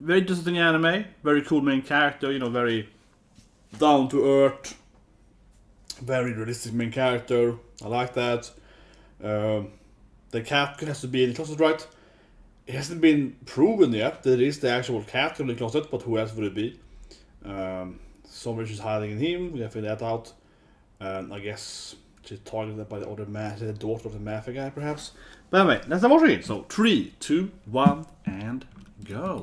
Very interesting anime, very cool main character, you know, very down to earth, very realistic main character. I like that. The cat has to be in the closet, right? It hasn't been proven yet that it is the actual cat in the closet, but who else would it be? Somebody is hiding in him, we have to figure that out. I guess she's targeted by the other the daughter of the mafia guy, perhaps. But anyway, let's have watching it. So 3, 2, 1, and go.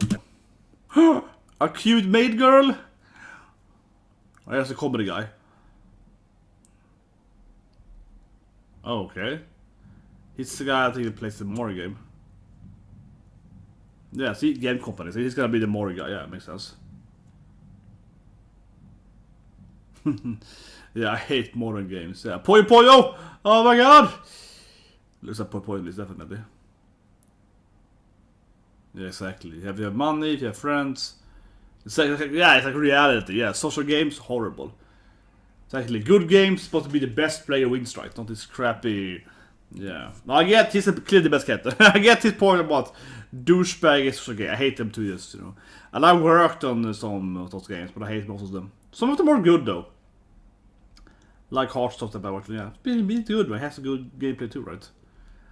A cute maid girl. Oh, that's a comedy guy. Oh, okay. He's the guy I think that plays the Mori game. Yeah, see, game company. So he's gonna be the Mori guy. Yeah, makes sense. Yeah, I hate modern games. Yeah, Poyo Poyo! Oh my god! Looks like Poyo Poyo, definitely. Yeah, exactly. If you have money, if you have friends. It's like reality. Yeah, social games, horrible. It's actually good games, supposed to be the best player wins, right? Not this crappy. Yeah. I get he's clearly the best cat. I get his point about douchebag is okay. I hate them too, yes, you know. And I worked on some of those games, but I hate most of them. Some of them are good though. Like Hearthstone about, yeah. It's been good, but it has a good gameplay too, right?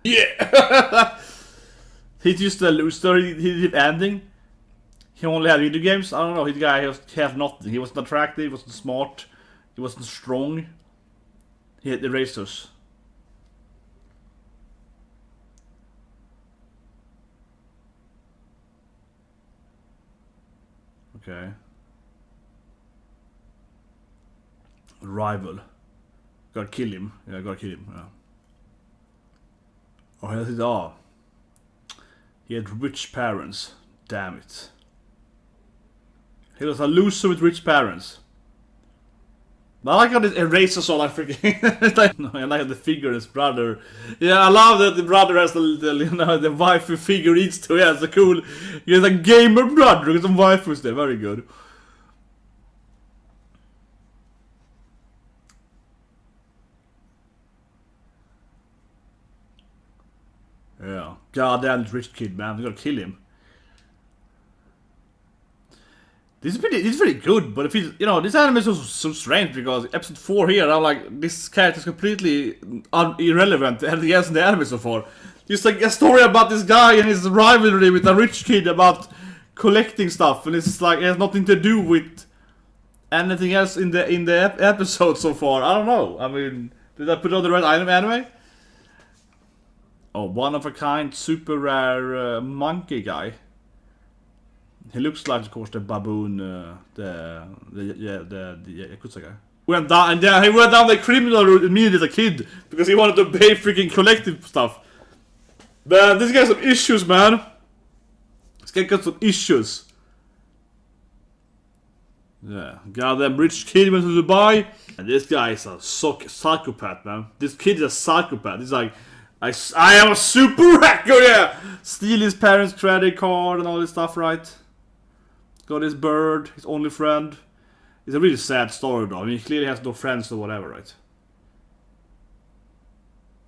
Yeah! He's just a loser, he did ending. He only had video games, I don't know, his guy he had nothing. He wasn't attractive, he wasn't smart, he wasn't strong. He had the racers. Okay. Rival. Gotta kill him. Yeah, gotta kill him, yeah. Oh, that's it. Oh. He had rich parents. Damn it. He was a loser with rich parents. I like how this erases all that freaking. Like, no, I like the figure his brother. Yeah, I love that the brother has the you know, the waifu figurines too. Yeah, it's so cool. He has a gamer brother with some waifus there. Very good. Yeah. Goddamn rich kid, man. We gotta kill him. This is pretty good, but if he's, you know, this anime is so strange because episode 4 here, I'm like, this character is completely irrelevant to anything else in the anime so far. Just like a story about this guy and his rivalry with a rich kid about collecting stuff, and it's like it has nothing to do with anything else in the episode so far. I don't know. I mean, did I put on the right anime? Oh, one of a kind, super rare monkey guy. He looks like, of course, the baboon, the Yakuza guy. Went down, and then he went down the criminal route immediately as a kid because he wanted to pay freaking collective stuff. Man, this guy has some issues, man. This guy got some issues. Yeah, goddamn rich kid went to Dubai, and this guy is a psychopath, man. This kid is a psychopath. He's like, I am a super hacker, yeah. Steal his parents' credit card and all this stuff, right? Got his bird, his only friend. It's a really sad story though. I mean, he clearly has no friends or whatever, right?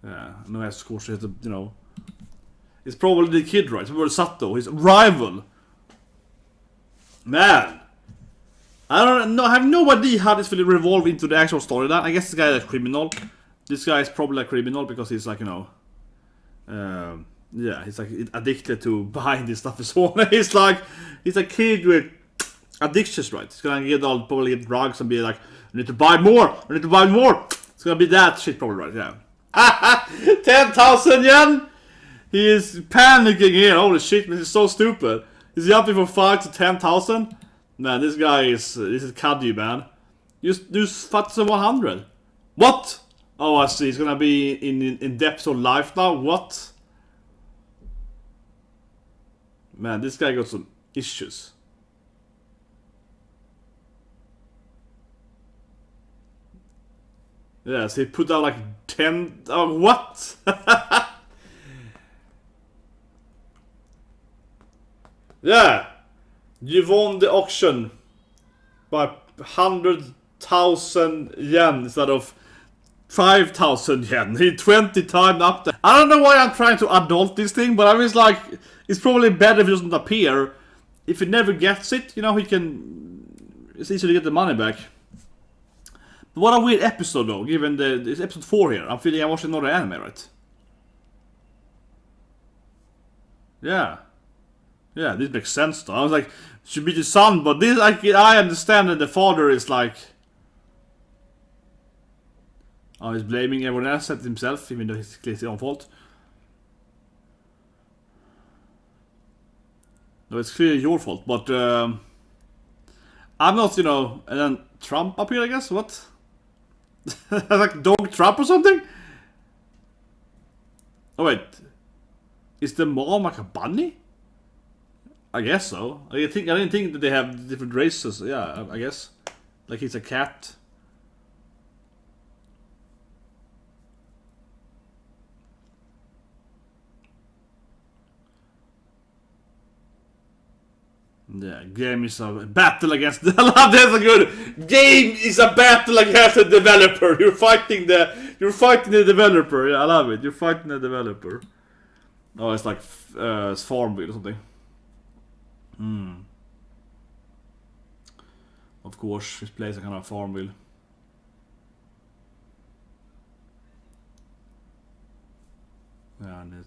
Yeah, no, of course, you know. It's probably the kid, right? It's probably Sato, his rival. Man. I don't know, I have no idea how this will revolve into the actual storyline. I guess this guy is a criminal. This guy is probably a criminal because he's like, you know. Yeah, he's like addicted to buying this stuff and so on. He's a kid with addictions, right? He's gonna probably get drugs and be like, I need to buy more, I need to buy more. It's gonna be that shit probably, right? Yeah. 10,000 yen! He is panicking here, holy shit, this is so stupid. He's jumping from 5 to 10,000? Man, this is Kadyu, man. Just fat 100. What? Oh, I see, he's gonna be in depth of life now, what? Man, this guy got some issues. Yeah, so he put out like 10... Oh, what? Yeah! You won the auction by 100,000 yen instead of 5,000 yen. He 20 times up there. I don't know why I'm trying to adult this thing, but I was like, it's probably better if it doesn't appear. if he never gets it, you know, he can... It's easy to get the money back. But what a weird episode though, given it's episode 4 here. I'm feeling I'm watching another anime, right? Yeah. Yeah, this makes sense though. I was like, should be the son, but this, I understand that the father is like... Oh, he's blaming everyone else except himself, even though it's clearly his own fault. No, it's clearly your fault, but I'm not, you know, and then Trump up here, I guess, what? Like dog Trump or something? Oh wait, is the mom like a bunny? I guess so. I didn't think that they have different races. Yeah, I guess. Like he's a cat. Yeah, game is a battle against the... That's a good... Game is a battle against the developer. You're fighting the developer. Yeah, I love it. You're fighting the developer. Oh, it's like it's Farmville or something. Of course, this place is kind of Farmville. Yeah, and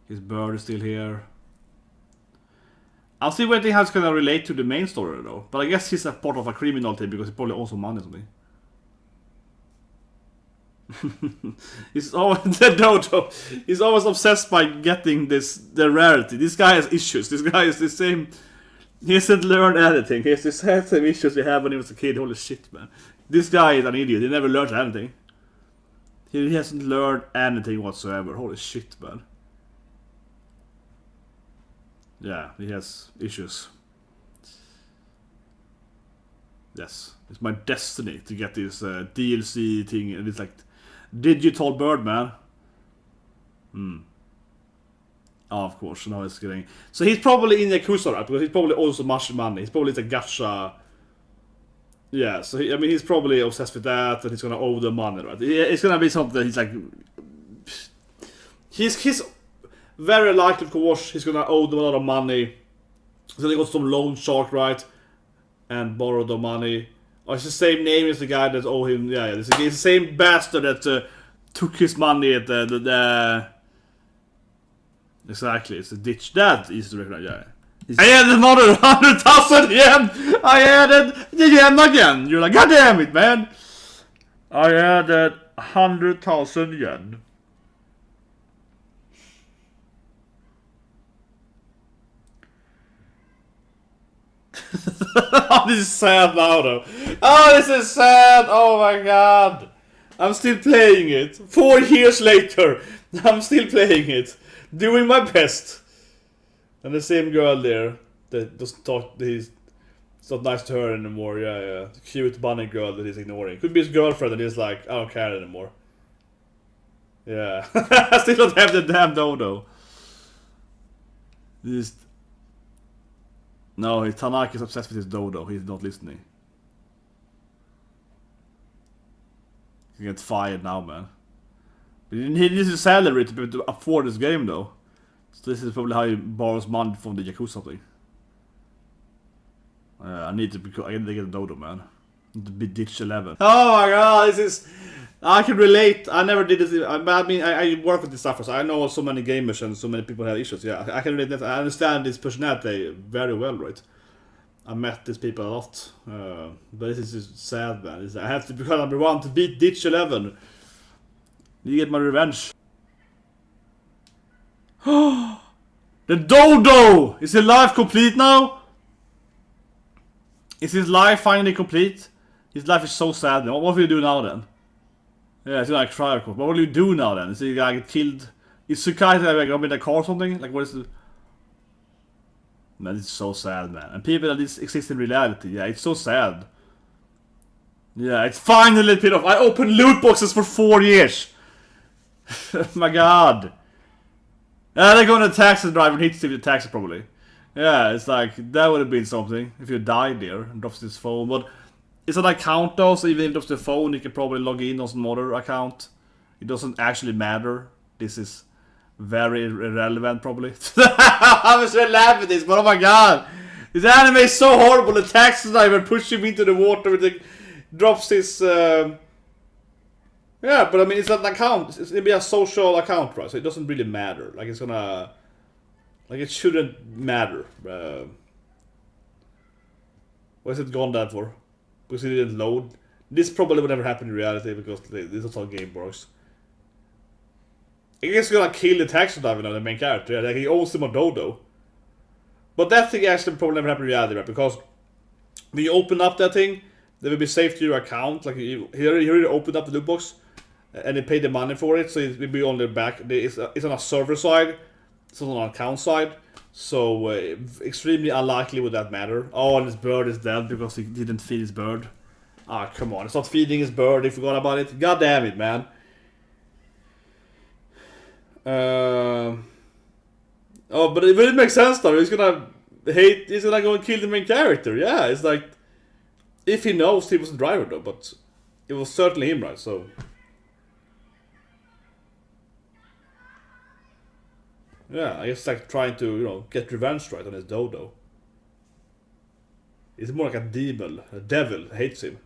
his bird is still here. I'm still waiting how it's gonna relate to the main story though. But I guess he's a part of a criminal team because he probably owes some money to me. He's always the dodo. He's always obsessed by getting the rarity. This guy has issues. This guy is the same. He hasn't learned anything. He has the same issues he had when he was a kid. Holy shit, man. This guy is an idiot. He never learned anything. He hasn't learned anything whatsoever. Holy shit, man. Yeah, he has issues. Yes, it's my destiny to get this DLC thing, and it's like digital Birdman. Oh, of course, now it's getting. So he's probably in Yakuza, right? Because he's probably also much money. He's probably a gacha. Yeah, so I mean, he's probably obsessed with that, and he's gonna owe the money, right? It's gonna be something that he's like. He's very likely, of course, he's gonna owe them a lot of money. So they got some loan shark, right? And borrow the money. Oh, it's the same name as the guy that owe him. Yeah, it's the same bastard that took his money at the Exactly, it's a ditch. That is the record, yeah. I added another 100,000 yen! I added the yen again! You're like, God damn it, man! I added 100,000 yen. Oh, this is sad now though. Oh, this is sad. Oh my god. I'm still playing it. 4 years later. I'm still playing it. Doing my best. And the same girl there that doesn't talk. It's not nice to her anymore. Yeah, yeah. The cute bunny girl that he's ignoring. Could be his girlfriend and he's like, I don't care anymore. Yeah. I still don't have the damn dodo. Just. No, Tanaka is obsessed with his dodo. He's not listening. He gets fired now, man. But he needs his salary to afford this game, though. So this is probably how he borrows money from the Yakuza thing. I need to get a dodo, man. To be ditch 11. Oh my god, this is... I can relate. I never did this. I mean, I work with this stuff, so I know so many gamers and so many people have issues. Yeah, I can relate. I understand this personality very well, right? I met these people a lot, but this is just sad, man. I have to become number 1 to beat ditch 11. You get my revenge. The dodo! Is his life complete now? Is his life finally complete? His life is so sad. What will you do now then? Yeah, it's gonna cry, of course. But what will you do now then? Is he gonna get killed? Is Sukai gonna be in a car or something? Like, what is it? Man, it's so sad, man. And people that this exist in reality. Yeah, it's so sad. Yeah, it's finally paid off. I opened loot boxes for 4 years. My god. Yeah, they're going to taxi driver and hits him with the taxi probably. Yeah, it's like, that would have been something if you died there and drops his phone. But it's an account though, so even if it drops the phone, you can probably log in on some other account. It doesn't actually matter. This is very irrelevant probably. I was really laughing at this, but oh my god! This anime is so horrible. The taxi driver pushes him into the water with the, drops his... yeah, but I mean, it's not an account. It's gonna be a social account, right? So it doesn't really matter. Like, it's gonna... Like, it shouldn't matter. Why is it gone that for? Because it didn't load. This probably would never happen in reality because this is how game works. I guess he's gonna kill the taxi driver now, the main character. Yeah, like he owes him a dodo. But that thing actually probably never happened in reality, right? Because when you open up that thing, they will be saved to your account. Like you already opened up the loot box and they paid the money for it, so it will be on their back. It's on a server side, it's on an account side. So extremely unlikely would that matter. Oh, and his bird is dead because he didn't feed his bird. Ah, come on, it's not feeding his bird. He forgot about it. God damn it, man. Oh, but it makes sense though. He's gonna go and kill the main character. Yeah, it's like, if he knows he was the driver though, but it was certainly him, right? So yeah, I guess like trying to, you know, get revenge, right, on his dodo. It's more like a demon. A devil hates him.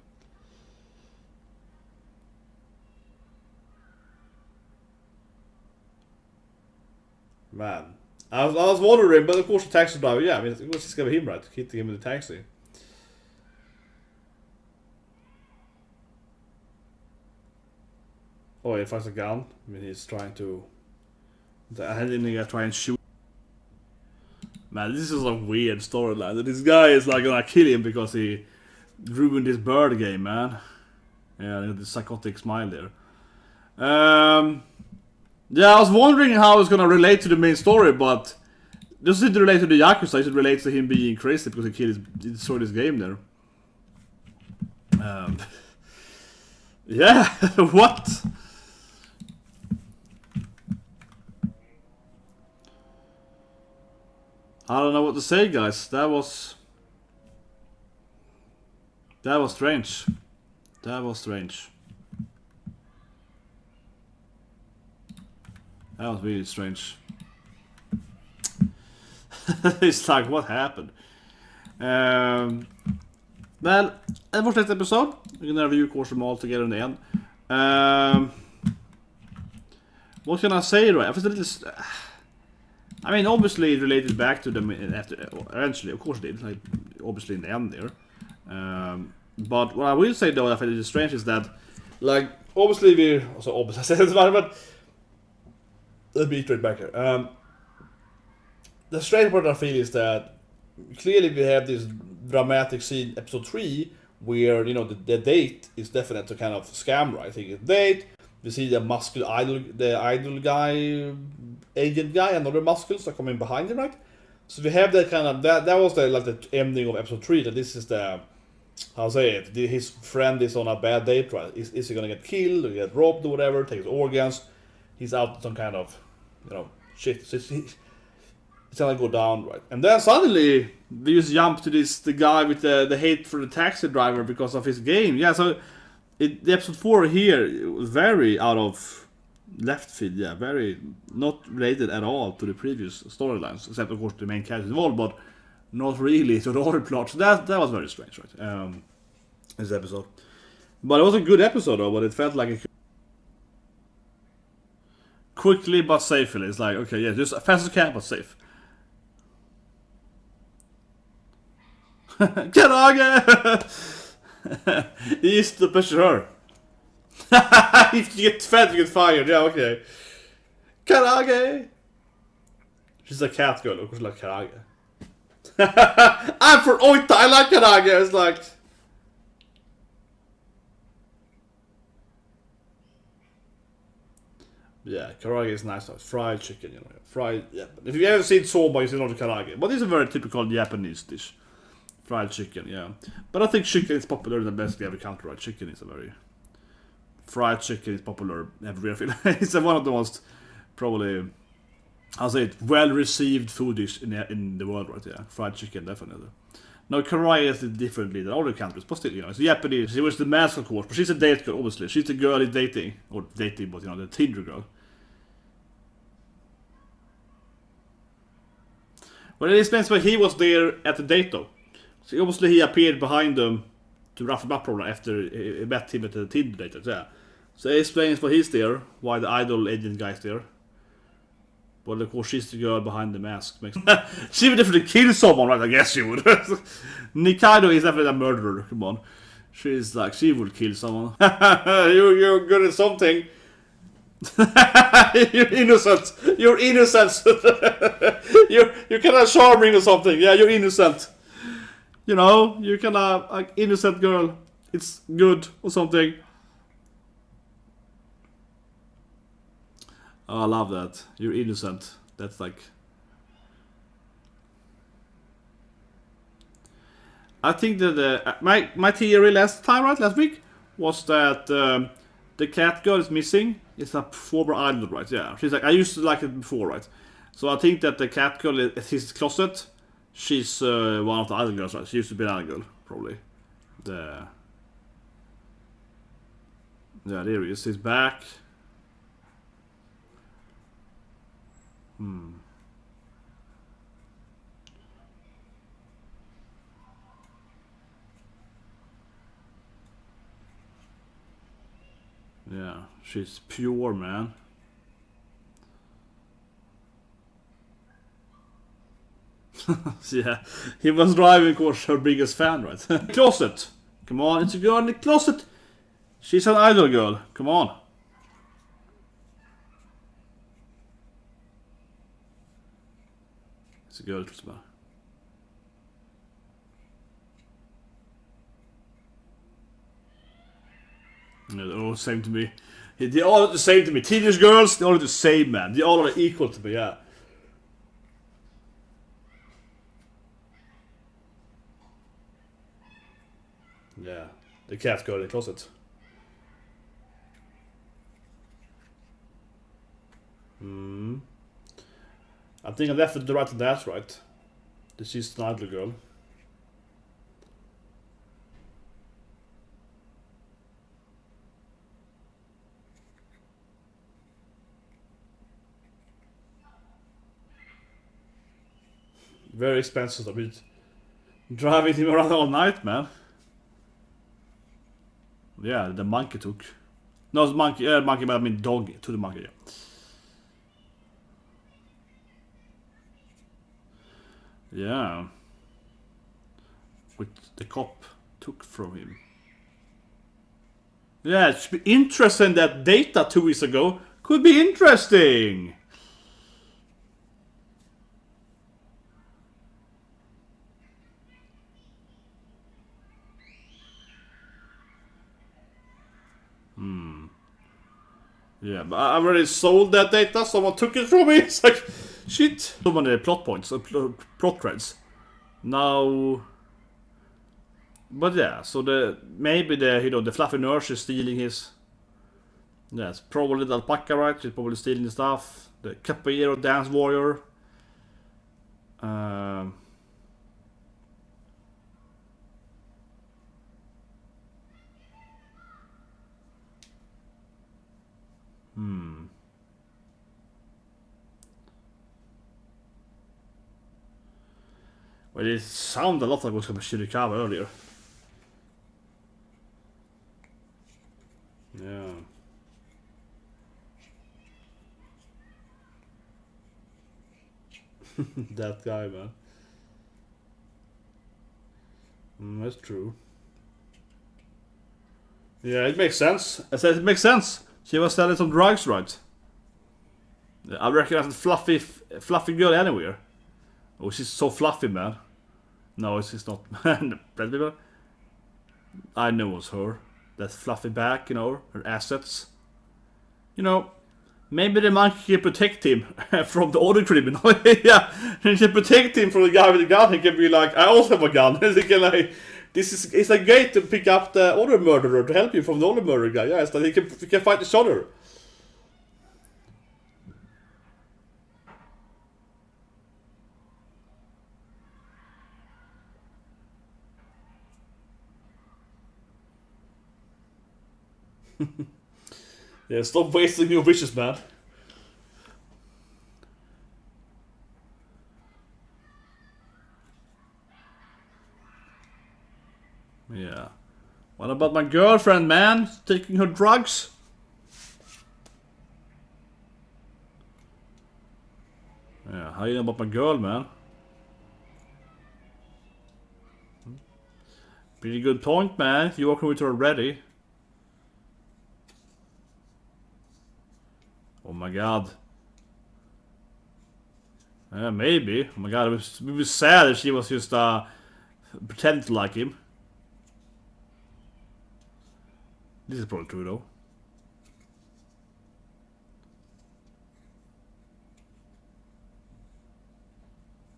Man, I was wondering, but of course the taxi driver, yeah, I mean, it was just gonna be him, right? Hitting him in the taxi. Oh, he finds a gun. I mean, he's trying to... I didn't try and shoot. Man, this is a weird storyline. This guy is like gonna kill him because he ruined his bird game, man. Yeah, the psychotic smile there. Yeah, I was wondering how it's gonna relate to the main story, but does it relate to the Yakuza? It relates to him being crazy because he destroyed his game there. Yeah, what? I don't know what to say, guys. That was strange. That was strange. That was really strange. It's like, what happened? Well, that was next episode. We're gonna review course them all together in the end. What can I say, right? I mean, obviously it related back to them eventually, of course it did, like, obviously in the end there. But what I will say though, I find it strange is that, like, obviously we... Also, obviously I said it, but... Let me straight back here. The strange part I feel is that clearly we have this dramatic scene, episode 3, where, you know, the date is definitely kind of scam, right? I think it's date. We see the muscular idol guy, agent guy, and other muscles are coming behind him, right? So we have that kind of, that was the, like, the ending of episode 3, that this is the, how say it, his friend is on a bad date, right? Is he gonna get killed, or get robbed, or whatever, take his organs? He's out some kind of, you know, shit. So it's gonna go down, right? And then suddenly we just jump to the guy with the hate for the taxi driver because of his game. Yeah, so the episode 4 here, it was very out of left field. Yeah, very not related at all to the previous storylines, except of course the main character involved, but not really to the other plots. So that was very strange, right? This episode, but it was a good episode though. But it felt like a quickly but safely. It's like, okay, yeah, just as fast as you can, but safe. Karage! He's the pusher. If you get fed, you get fired. Yeah, okay. Karage! She's a cat girl, of course, like Karage. I'm for Oita, I like Karage. It's like... Yeah, karage is nice. Fried chicken, you know. Fried, yeah. If you haven't seen soba, you see not karage. But it's a very typical Japanese dish. Fried chicken, yeah. But I think chicken is popular in the best every country, right? Chicken is a very... Fried chicken is popular everywhere. It's one of the most, probably, I'll say it, well-received food dish in the world, right? Yeah, fried chicken, definitely. Now, karage is differently than other countries, but still, you know, it's Japanese. She was the mask, of course, but she's a date girl, obviously. She's the girl he's dating. Or dating, but, you know, the Tinder girl. Well, it explains why he was there at the date though. So obviously he appeared behind them to rough him up probably after he met him at the Tinder date. Yeah. So it explains why he's there, why the idol agent guy's there. But of course she's the girl behind the mask. She would definitely kill someone, right? I guess she would. Nikaido is definitely a murderer, come on. She's like, she would kill someone. You're good at something. You're innocent. You're innocent. you're kind of charming or something. Yeah, you're innocent. You know, you're kind of like innocent girl. It's good or something. Oh, I love that. You're innocent. That's like... I think that my theory last week was that the cat girl is missing. It's a former idol, right? Yeah. She's like, I used to like it before, right? So I think that the cat girl at his closet, she's one of the idol girls, right? She used to be an idol girl, probably. Yeah, there he is. He's back. Yeah, she's pure, man. Yeah, he was driving, of course, her biggest fan, right? Closet. Come on, it's a girl in the closet. She's an idol girl. Come on. It's a girl, man. Yeah, they're all the same to me. They all are the same to me. Teenage girls, they all are the same, man. They all are equal to me, yeah. Yeah, the cat girl in the closet. I think I'm definitely right on that, right? This is an idol girl. Very expensive. I mean, driving him around all night, man. Yeah, the monkey took. No, it's monkey. Monkey, but I mean dog to the monkey. Yeah. Yeah. Which the cop took from him. Yeah, it should be interesting. That data 2 weeks ago could be interesting. Yeah, but I already sold that data. Someone took it from me. It's like, shit. So many plot points, plot threads. Now, but yeah. So maybe the fluffy nurse is stealing his. Yeah, it's probably the alpaca, right? She's probably stealing the stuff. The capoeira dance warrior. Well, it sounded a lot like it was going to be Shirikawa earlier. Yeah. That guy, man. That's true. Yeah, it makes sense. I said it makes sense. She was selling some drugs, right? I recognize a fluffy girl anywhere. Oh, she's so fluffy, man. No, she's not. I know it was her. That fluffy back, you know, her assets. You know, maybe the monkey can protect him from the other criminal. Yeah, he can protect him from the guy with the gun. He can be like, I also have a gun. He can like, it's like great to pick up the other murderer to help you from the other murderer guy. Yeah, it's like he can fight each other. Yeah, stop wasting your wishes, man. Yeah. What about my girlfriend, man? Taking her drugs? Yeah, how you know about my girl, man? Pretty good point, man. If you're working with her already. Oh my god. Maybe. Oh my god, it would be sad if she was just pretending to like him. This is probably true though.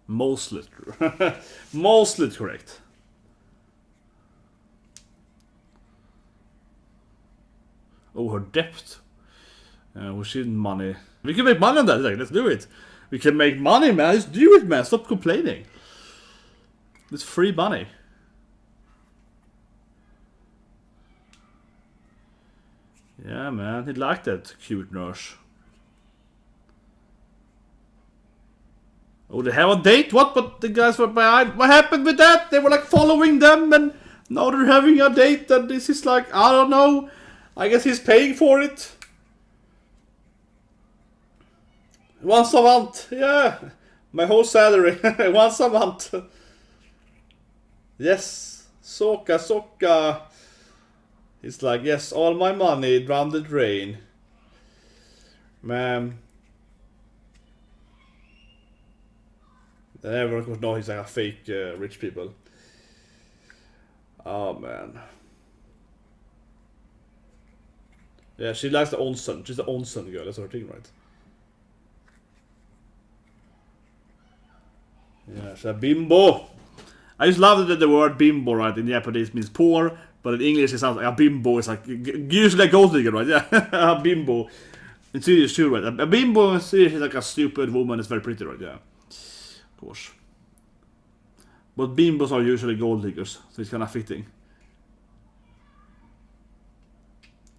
Mostly true. Mostly correct. Oh, her debt. Well, she didn't money. We can make money on that. Like, let's do it. We can make money, man. Let's do it, man. Stop complaining. It's free money. Yeah, man. He liked that cute nurse. Oh, they have a date? What? But the guys were behind. What happened with that? They were like following them, and now they're having a date. And this is like, I don't know. I guess he's paying for it. Once a month. Yeah. My whole salary. Once a month. Yes. Soka. It's like, yes, all my money down the drain. Man. Everyone could know he's like a fake rich people. Oh man. Yeah, she likes the onsen. She's the onsen girl, that's her thing, right? Yeah, she's a bimbo. I just love that the word bimbo, right, in Japanese means poor, but in English it sounds like a bimbo is like usually a gold digger, right? Yeah, a bimbo. In Swedish too, right? A bimbo in Swedish is like a stupid woman, it's very pretty, right? Yeah. Of course. But bimbos are usually gold diggers, so it's kind of fitting.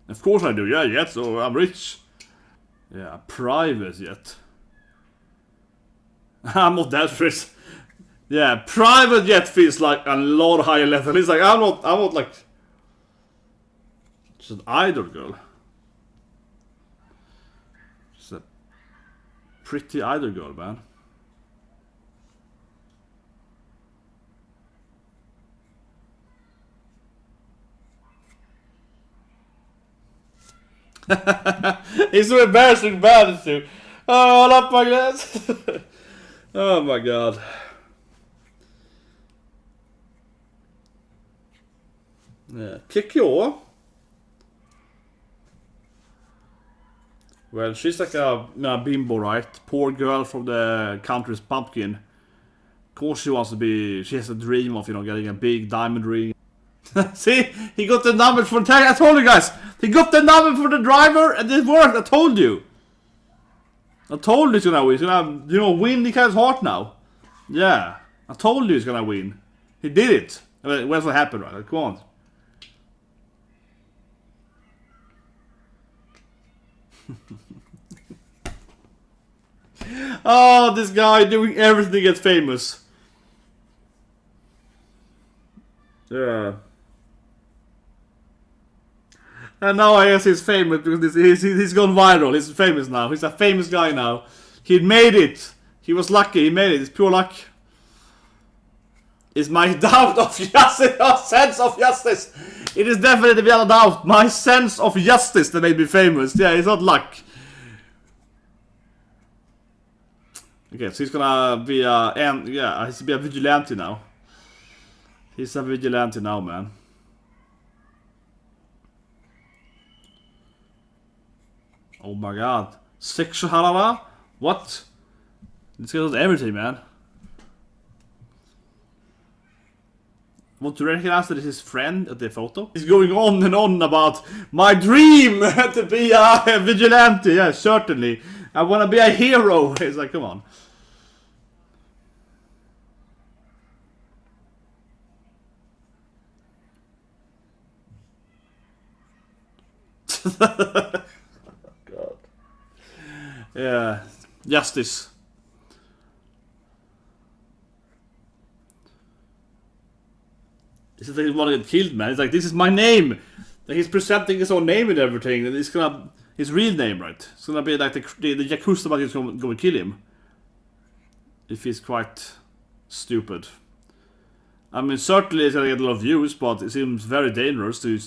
Of course I do, yeah, yet, so I'm rich. Yeah, private jet. I'm not that rich. Yeah, private jet feels like a lot higher level. It's like, I'm not like... She's an idol girl. She's a pretty idol girl, man. He's so embarrassing bad too. Oh, hold up my glass. Oh my god. Yeah. Kikyo. Well, she's like a bimbo, right? Poor girl from the country's bumpkin. Of course she wants to be... She has a dream of, you know, getting a big diamond ring. See? He got the number for the tag. I told you guys. He got the number for the driver and it worked. I told you. I told you he's gonna win. He's gonna, you know, win the guy's heart now. Yeah. I told you he's gonna win. He did it. I mean, what's what happened, right? Like, come on. Oh, this guy doing everything to get famous. Yeah. And now I guess he's famous because he's gone viral. He's famous now. He's a famous guy now. He made it. He was lucky. He made it. It's pure luck. It's my doubt of justice, or sense of justice. It is definitely without a doubt my sense of justice that made me famous. Yeah, it's not luck. Okay, so he's gonna be he's gonna be a vigilante now. He's a vigilante now, man. Oh my god. Sexual harara? What? This guy does everything, man. Want to recognize that it's his friend at the photo? He's going on and on about my dream to be a vigilante. Yeah, certainly. I wanna be a hero. It's like, come on. God. Yeah, justice. It's like he wanna get killed, man. It's like, this is my name. Like, he's presenting his own name and everything, and it's gonna his real name, right? It's gonna be like the Yakuza man is gonna kill him. If he's quite stupid. I mean, certainly it's gonna get a lot of views, but it seems very dangerous to,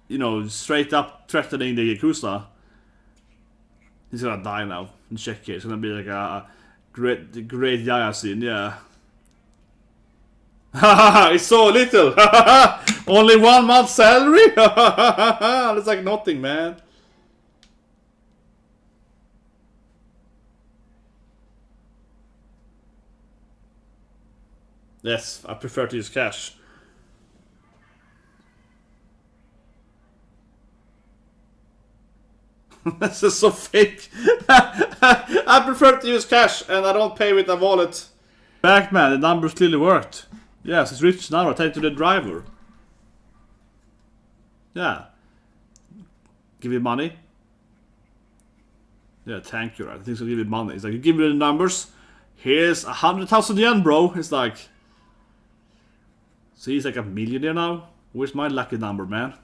you know, straight up threatening the Yakuza. He's gonna die now. In check here. It's gonna be like a great Jahy scene, yeah. Haha, it's so little. Only 1 month's salary? That's like nothing, man. Yes, I prefer to use cash. This is so fake. I prefer to use cash and I don't pay with a wallet. Back, man, the numbers clearly worked. Yes, it's rich now. I take to the driver. Yeah. Give you money. Yeah, thank you. Right? I think so. Give you money. It's like, you give me the numbers. Here's 100,000 yen, bro. It's like, see, he's like a millionaire now. Where's my lucky number, man?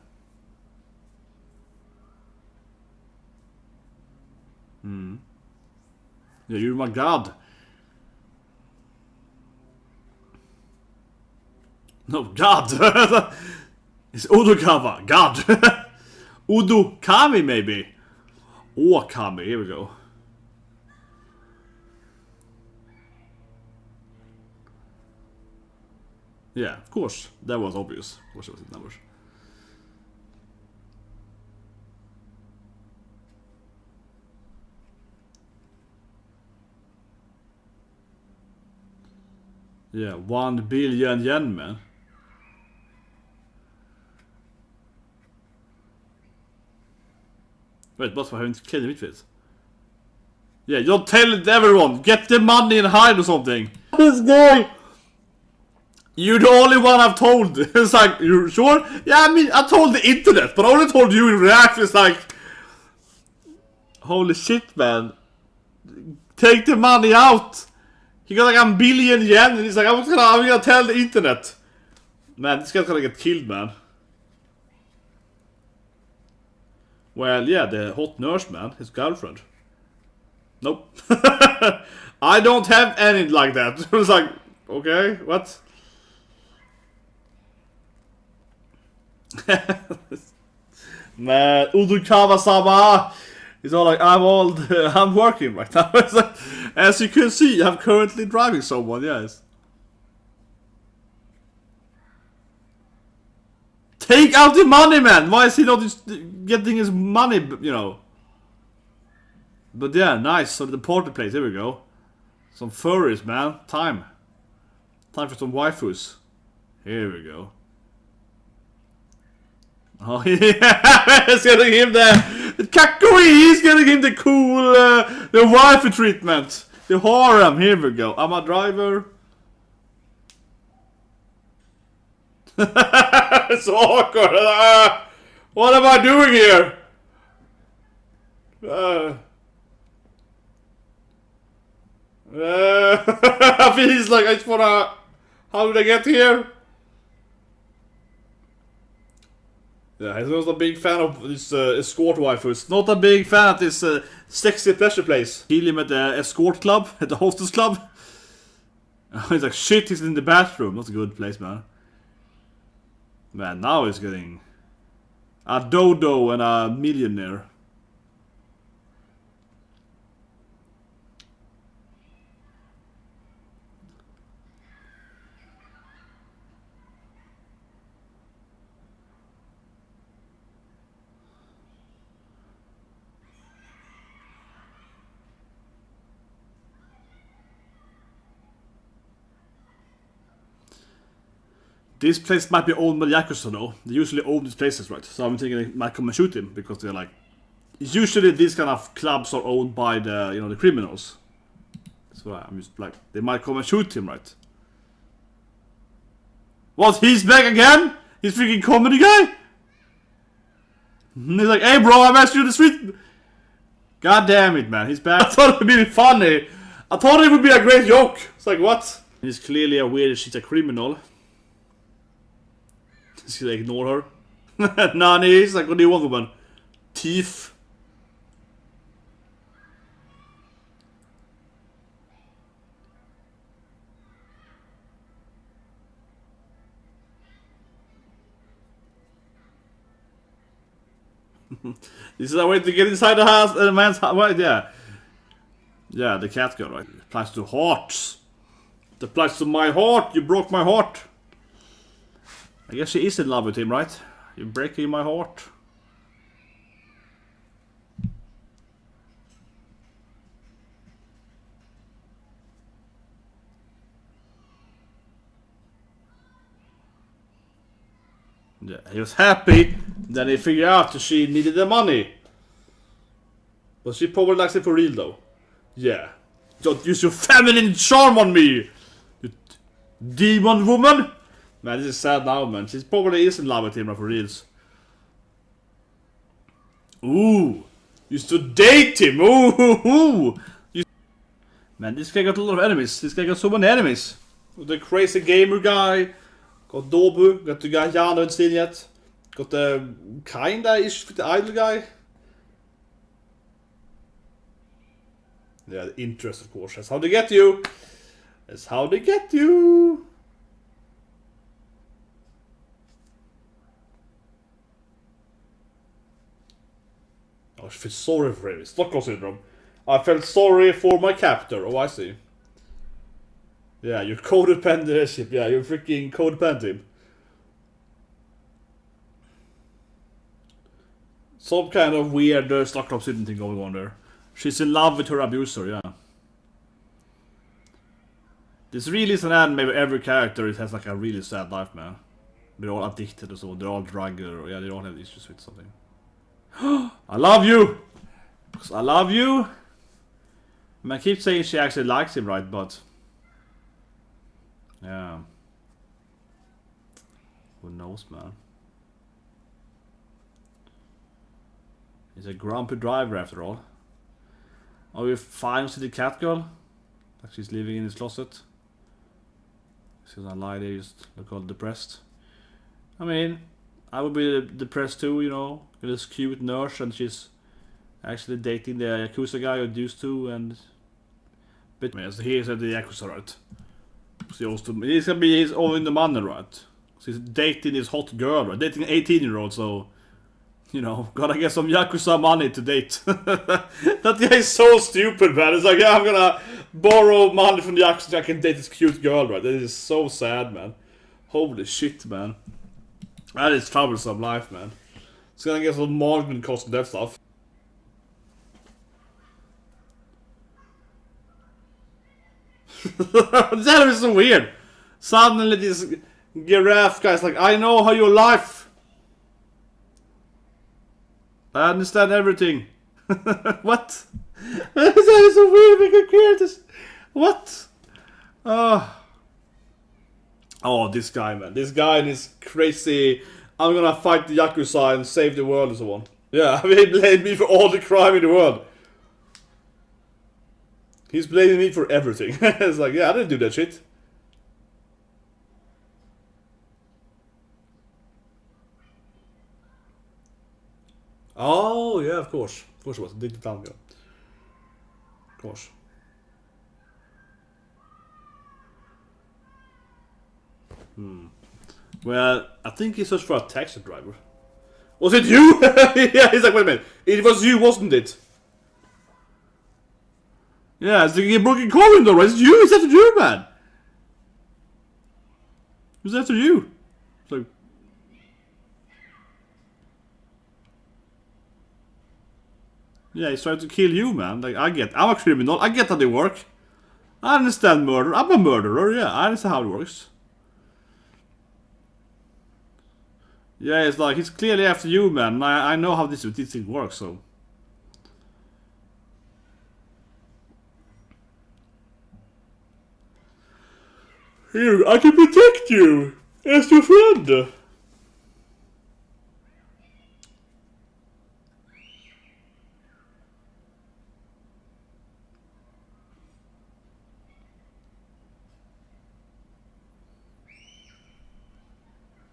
Yeah, you're my god. No, god. It's Odokawa. God. Udokami, maybe. Okami. Here we go. Yeah, of course. That was obvious. Of course it was his numbers. Yeah, 1 billion yen, man. Wait, what's having to kill him with? Yeah, don't tell it to everyone. Get the money and hide or something. This guy. You're the only one I've told. It's like, you sure? Yeah, I mean, I told the internet, but I only told you in react. It's like, holy shit, man. Take the money out. He got like 1 billion yen, and he's like, I'm gonna tell the internet. Man, this guy's gonna get killed, man. Well, yeah, the hot nurse, man, his girlfriend. Nope. I don't have any like that. It was like, okay, what? Man, Odokawa-sama. He's all like, I'm working right now. It's like, as you can see, I'm currently driving someone, yes. Take out the money, man! Why is he not just getting his money, you know? But yeah, nice. So the party place, here we go. Some furries, man. Time for some waifus. Here we go. Oh yeah, it's getting him the kakuri. He's getting him the cool, the waifu treatment, the harem. Here we go. I'm a driver. It's so awkward. What am I doing here? I feel he's like, I just wanna. How did I get here? Yeah, he's not a big fan of this escort waifus. Not a big fan of this sexy pleasure place. Kill him at the escort club, at the hostess club. He's like, shit, he's in the bathroom. That's a good place, man. Man, now he's getting a dodo and a millionaire. This place might be owned by Yakuza though. They usually own these places, right? So I'm thinking they might come and shoot him because they're like, usually these kind of clubs are owned by the, you know, the criminals. So I'm just like, they might come and shoot him, right? What? He's back again? He's freaking comedy guy? He's like, hey bro, I'm asking you the street. God damn it, man, he's back. I thought it would be funny. I thought it would be a great joke. It's like, what? He's clearly a weird, she's a criminal. She's gonna ignore her. Nani, he's like, what do you want, woman? Thief. This is a way to get inside the house, the man's house, right? Yeah. Yeah, the cat girl, right? It applies to hearts. It applies to my heart. You broke my heart. I guess she is in love with him, right? You're breaking my heart. Yeah, he was happy. Then he figured out that she needed the money. But she probably likes it for real, though. Yeah. Don't use your feminine charm on me, you demon woman. Man, this is sad now, man. She probably is in love with him for reals. Ooh. Used to date him. Ooh. Man, this guy got a lot of enemies. This guy got so many enemies. The crazy gamer guy. Got Dobu. Got the guy Jan haven't seen yet. Got the kinda-ish with the idol guy. Yeah, the interest, of course. That's how they get you. That's how they get you. Oh, I feel sorry for him. Stockholm syndrome. I felt sorry for my captor. Oh, I see. Yeah, you're codependent. Yeah, you're freaking codependent. Some kind of weird Stockholm syndrome thing going on there. She's in love with her abuser, yeah. This really is an anime where every character has like a really sad life, man. They're all addicted or so, they're all drugged, or yeah, they all have issues with something. I love you! Because I love you! I mean, I keep saying she actually likes him, right, but... yeah. Who knows, man? He's a grumpy driver after all. Are we fine with the cat girl? Like she's living in his closet. She's not lie there, just look all depressed. I mean, I would be depressed too, you know. With this cute nurse and she's actually dating the Yakuza guy who used to and... But so he's at the Yakuza, right? So he's gonna be his own in the money, right? So he's dating this hot girl, right? Dating an 18-year-old, so... you know, gotta get some Yakuza money to date. That guy is so stupid, man. It's like, yeah, I'm gonna borrow money from the Yakuza so I can date this cute girl, right? That is so sad, man. Holy shit, man. That is troublesome life, man. It's gonna get some Myrmonden cost and that stuff. That is so weird. Suddenly this giraffe guy's like, I know how you life. I understand everything. What? That is so weird. We can create this. What? Oh, this guy, man. This guy and his crazy... I'm gonna fight the Yakuza and save the world and so on. Yeah, he blamed me for all the crime in the world. He's blaming me for everything. It's like, yeah, I didn't do that shit. Oh, yeah, of course. Of course it was. Digital girl. Of course. Well, I think he searched for a taxi driver. Was it you? Yeah, he's like, wait a minute. It was you, wasn't it? Yeah, it's the broken car window, right? It's you! It's after you, man! It's after you. It's like... yeah, he's trying to kill you, man. Like, I'm a criminal. I get how they work. I understand murder. I'm a murderer, yeah. I understand how it works. Yeah, it's like, he's clearly after you, man. I know how this thing works, so... here, I can protect you! As your friend!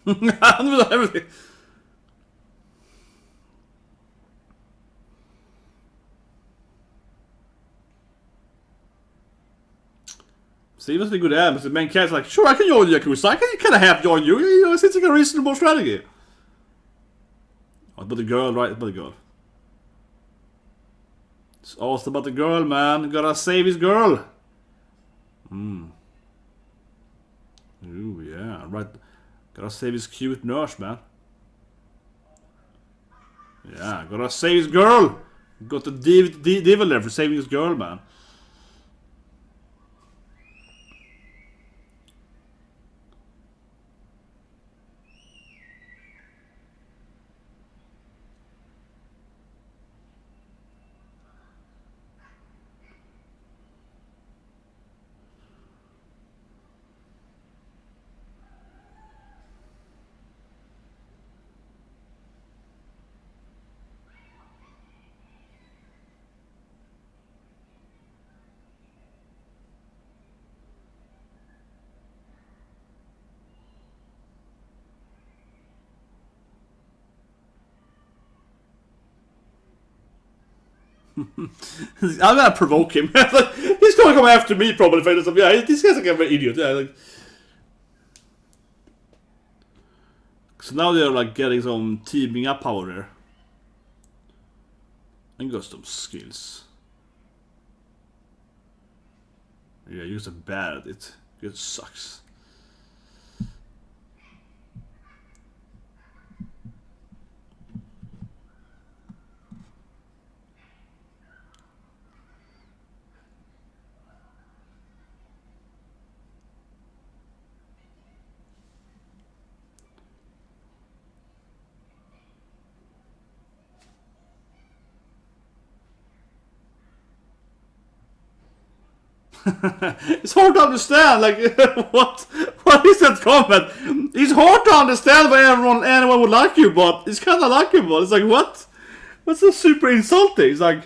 Everything. See, it was a good ad, but the main character's like, sure, I can join the Yakuza. I can kind of half join you. You know, it seems like a reasonable strategy. Oh, it's about the girl, right? It's about the girl. It's also about the girl, man. Gotta save his girl. Ooh, yeah, right. Gotta save his cute nurse, man. Yeah, gotta save his girl. Got the devil there for saving his girl, man. I'm gonna provoke him. He's gonna come after me probably. Yeah, this guy's like an idiot. Yeah, like. So now they're like getting some teaming up power there. And got some skills. Yeah, you're so bad at it. It sucks. It's hard to understand, like, what is that comment? It's hard to understand why anyone would like you, but it's kind of likable. It's like, what? What's so super insulting? It's like,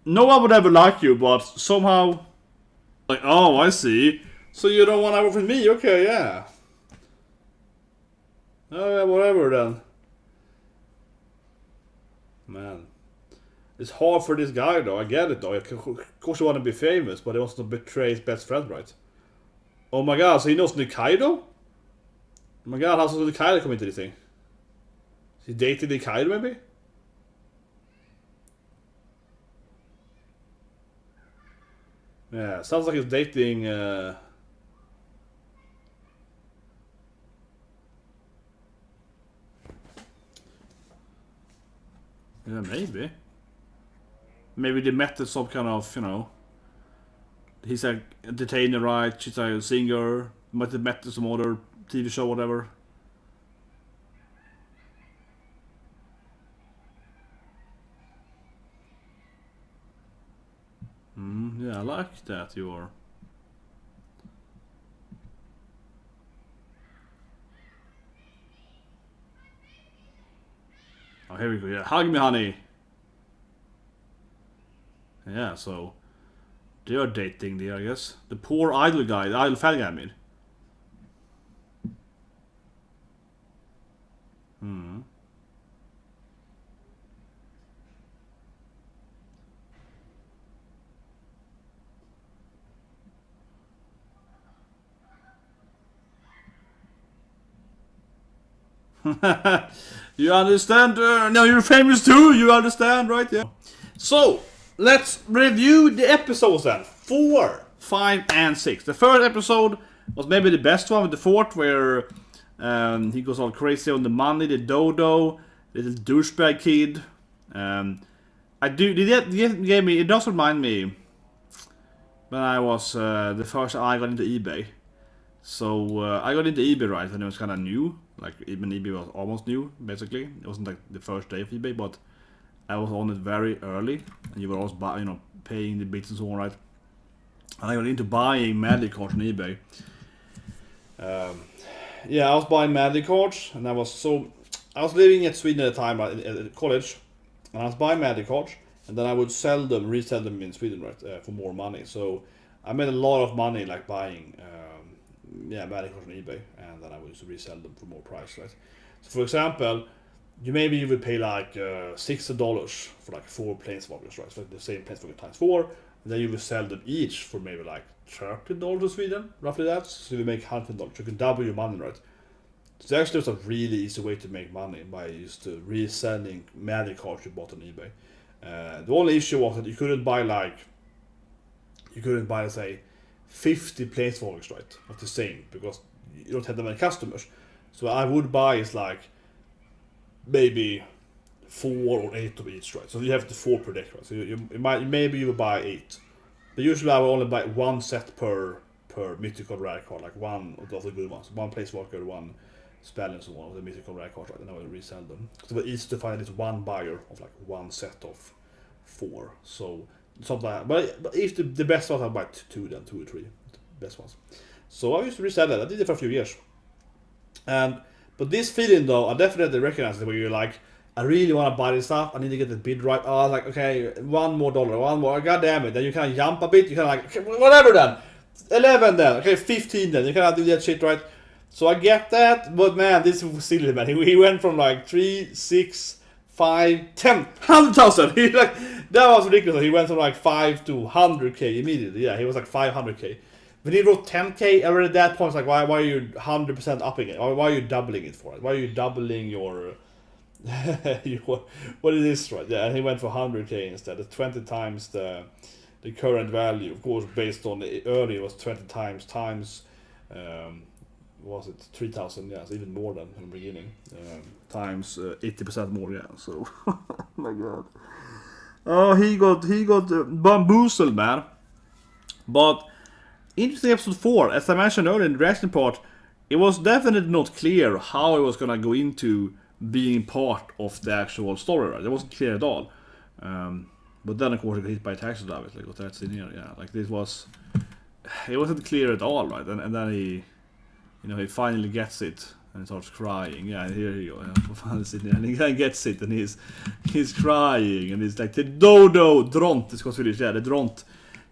no one would ever like you, but somehow, like, oh, I see. So you don't want to work with me? Okay, yeah. Oh, yeah, whatever then. Man. It's hard for this guy though, I get it though. Of course you want to be famous, but he wants to betray his best friend, right? Oh my god, so he knows Nikaido? Oh my god, how's Nikaido come into this thing? Is he dating Nikaido maybe? Yeah, sounds like he's dating yeah, maybe. Maybe they met at some kind of, you know, he's a entertainer, right? She's a singer. Might have met at some other TV show, whatever. Yeah, I like that you are. Oh, here we go. Yeah, hug me, honey. Yeah, so they are dating there, I guess. The poor idol guy, the idol fat guy, I mean. You understand? Now you're famous too, you understand, right? Yeah. So, let's review the episodes then. 4, 5, and 6. The third episode was maybe the best one, with the fourth where he goes all crazy on the money, the dodo, little douchebag kid. It does remind me when I was the first I got into eBay. So I got into eBay right when it was kind of new, like even eBay was almost new basically. It wasn't like the first day of eBay, but I was on it very early, and you were also paying the bits and so on, right? And I got into buying Magic cards on eBay. Yeah, I was buying Magic cards, and I was living in Sweden at the time, right, at college, and I was buying Magic cards, and then I would resell them in Sweden, right, for more money. So I made a lot of money, like buying bad cars on eBay, and then I would just resell them for more price, right? So for example, you would pay like $60 for like 4 planeswalkers, right? So like the same planeswalker times 4, and then you would sell them each for maybe like $30 in Sweden, roughly that. So you make $100. You can double your money, right? So actually, there's a really easy way to make money by just reselling magic cards you bought on eBay. The only issue was that you couldn't buy let's say 50 planeswalkers, right, of the same, because you don't have that many customers. So I would buy is like maybe 4 or 8 of each, right? So you have the 4 per deck, right? So maybe you would buy 8, but usually I will only buy 1 set per mythical rare card, like 1 of the good ones, 1 planeswalker, 1 spell, and so on, of the mythical rare card, right? And I will resell them. So it's easy to find this one buyer of like 1 set of 4. So something like that. But if the best ones, I buy 2 then, 2 or 3, the best ones. So I used to resell that. I did it for a few years. But this feeling though, I definitely recognize it, where you're like, I really want to buy this stuff, I need to get the bid right. Oh, like, okay, $1 more, $1 more, god damn it. Then you kind of jump a bit, you kind of like, okay, whatever then. 11 then, okay, 15 then, you kind of do that shit, right? So I get that, but man, this was silly, man. He went from like 3, 6, 5, 10, 100,000. He like, that was ridiculous. He went from like 5 to 100k immediately. Yeah, he was like 500k. When he wrote 10k, already at that point, it's like, why are you 100% upping it? Why are you doubling it for it? Why are you doubling your, what is this, right? Yeah, and he went for 100k instead. It's 20 times the current value. Of course, based on the earlier, it was 20 times, was it 3,000? Yeah, it's even more than in the beginning. Times 80% more, yeah. So, oh my god. Oh, he got bamboozled, man. But interesting episode 4, as I mentioned earlier in the reaction part, it was definitely not clear how it was gonna go into being part of the actual story, right? It wasn't clear at all. But then of course it got hit by a taxi driver, like what that's in here, yeah. Like it wasn't clear at all, right? And then he finally gets it and he starts crying. Yeah, here you go. Yeah, and he gets it and he's crying and he's like, the dodo dront, it's called Swedish, yeah, the dront.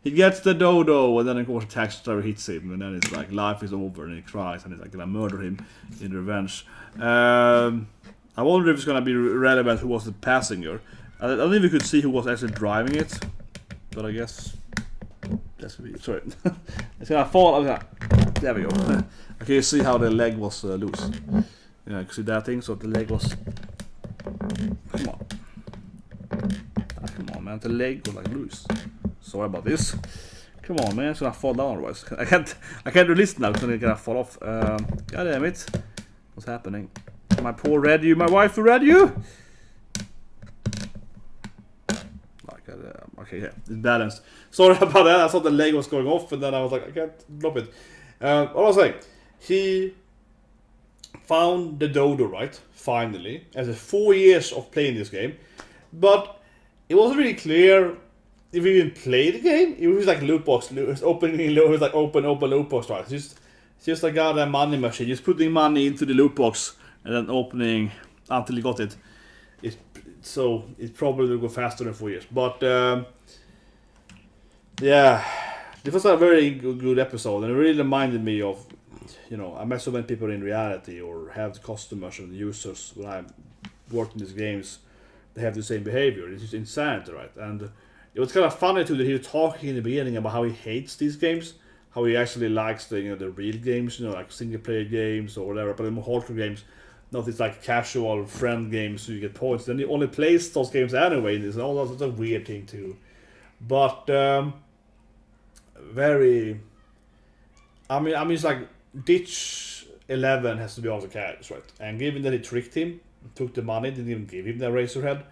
He gets the dodo, and then of course the taxi driver hits him, and then it's like life is over, and he cries, and he's like gonna murder him in revenge. I wonder if it's gonna be relevant who was the passenger. I don't think we could see who was actually driving it, but I guess that's gonna be sorry. It's gonna fall. Okay. There we go. Okay, you see how the leg was loose. Yeah, you can see that thing. So the leg was. Come on. Come on, man. The leg was like loose. Sorry about this. Come on, man. It's gonna fall down otherwise. I can't release it now because it's gonna fall off. God damn it. What's happening? My poor Radu, my wife Radu. Okay, yeah, it's balanced. Sorry about that. I thought the leg was going off, and then I was like, I can't drop it. What was I saying? He found the dodo, right? Finally, after 4 years of playing this game, but it wasn't really clear if he even played the game. It was like loot box, it was like open loot box, right? It's just a goddamn money machine, just putting money into the loot box and then opening until he got it. So it probably will go faster than 4 years. But yeah, this was a very good episode, and it really reminded me of, I met so many people in reality, or have the customers and the users when I work in these games. They have the same behavior. It's just insanity, right? And it was kind of funny too that he was talking in the beginning about how he hates these games, how he actually likes the the real games, like single player games or whatever, but the more hardcore games, not these like casual friend games so you get points. Then he only plays those games anyway. It's all that's a weird thing too. But very. I mean, it's like ditch 11 has to be on the characters, right? And given that he tricked him, took the money, didn't even give him the Razorhead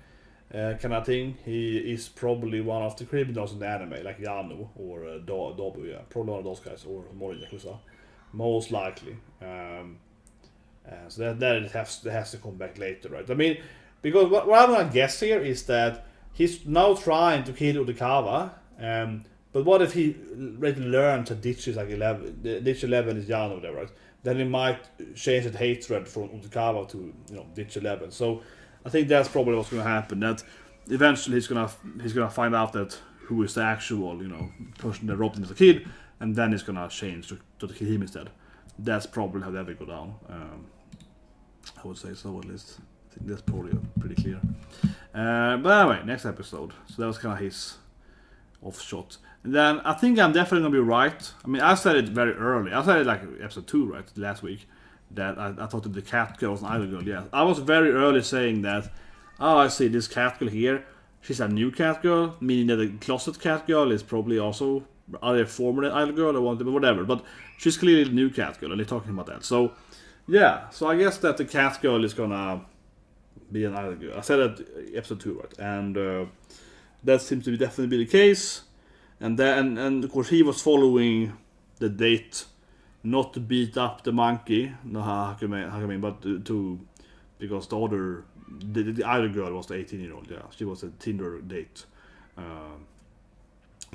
kind of thing, he is probably one of the criminals in the anime, like Yano or Dobu, yeah, probably one of those guys, or more Yakuza, most likely. So that it has to come back later, right? I mean, because what I'm gonna guess here is that he's now trying to kill Utagawa, but what if he really learns that ditch is like 11, ditch 11 is Yano there, right? Then he might change that hatred from Utagawa to ditch 11. So I think that's probably what's gonna happen. That eventually he's gonna find out that who is the actual person that robbed him as a kid, and then he's gonna change to kill him instead. that's probably how that will go down. I would say so, at least. I think that's probably pretty clear. But anyway, next episode. So that was kind of his off-shot. And then I think I'm definitely going to be right. I mean, I said it very early. I said it like episode 2, right, last week. That I thought that the cat girl was an idol girl. Yeah, I was very early saying that, oh, I see this cat girl here. She's a new cat girl, meaning that the closet cat girl is probably also either former idol girl or whatever. But she's clearly the new cat girl, and they're talking about that. So, yeah. So I guess that the cat girl is going to be an idol girl. I said that episode 2, right? And that seems to definitely be the case. And then, and of course, he was following the date. Not to beat up the monkey, no, but to because the other, the other girl was the 18-year-old, yeah, she was a Tinder date.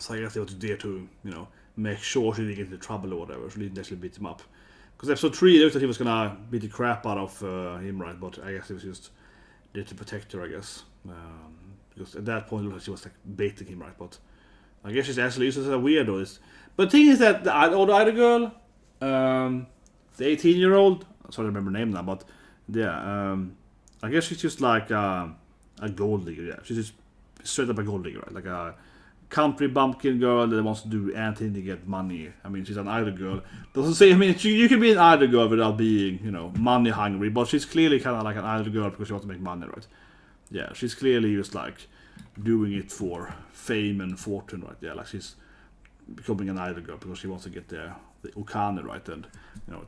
So I guess they were there to, make sure she didn't get into trouble or whatever, so they didn't actually beat him up. Because episode 3, they looked like he was gonna beat the crap out of him, right? But I guess he was just there to protect her, I guess. Because at that point, it looked like she was like baiting him, right? But I guess she's actually used as a weirdo. But the thing is that the other girl, the 18-year-old, sorry, I remember her name now, but yeah, I guess she's just like a gold digger. Yeah, she's just straight up a gold digger, right? Like a country bumpkin girl that wants to do anything to get money. I mean, she's an idol girl. Doesn't say. I mean, you can be an idol girl without being, money hungry, but she's clearly kind of like an idol girl because she wants to make money, right? Yeah, she's clearly just like doing it for fame and fortune, right? Yeah, like she's becoming an idol girl because she wants to get the Okane, right, and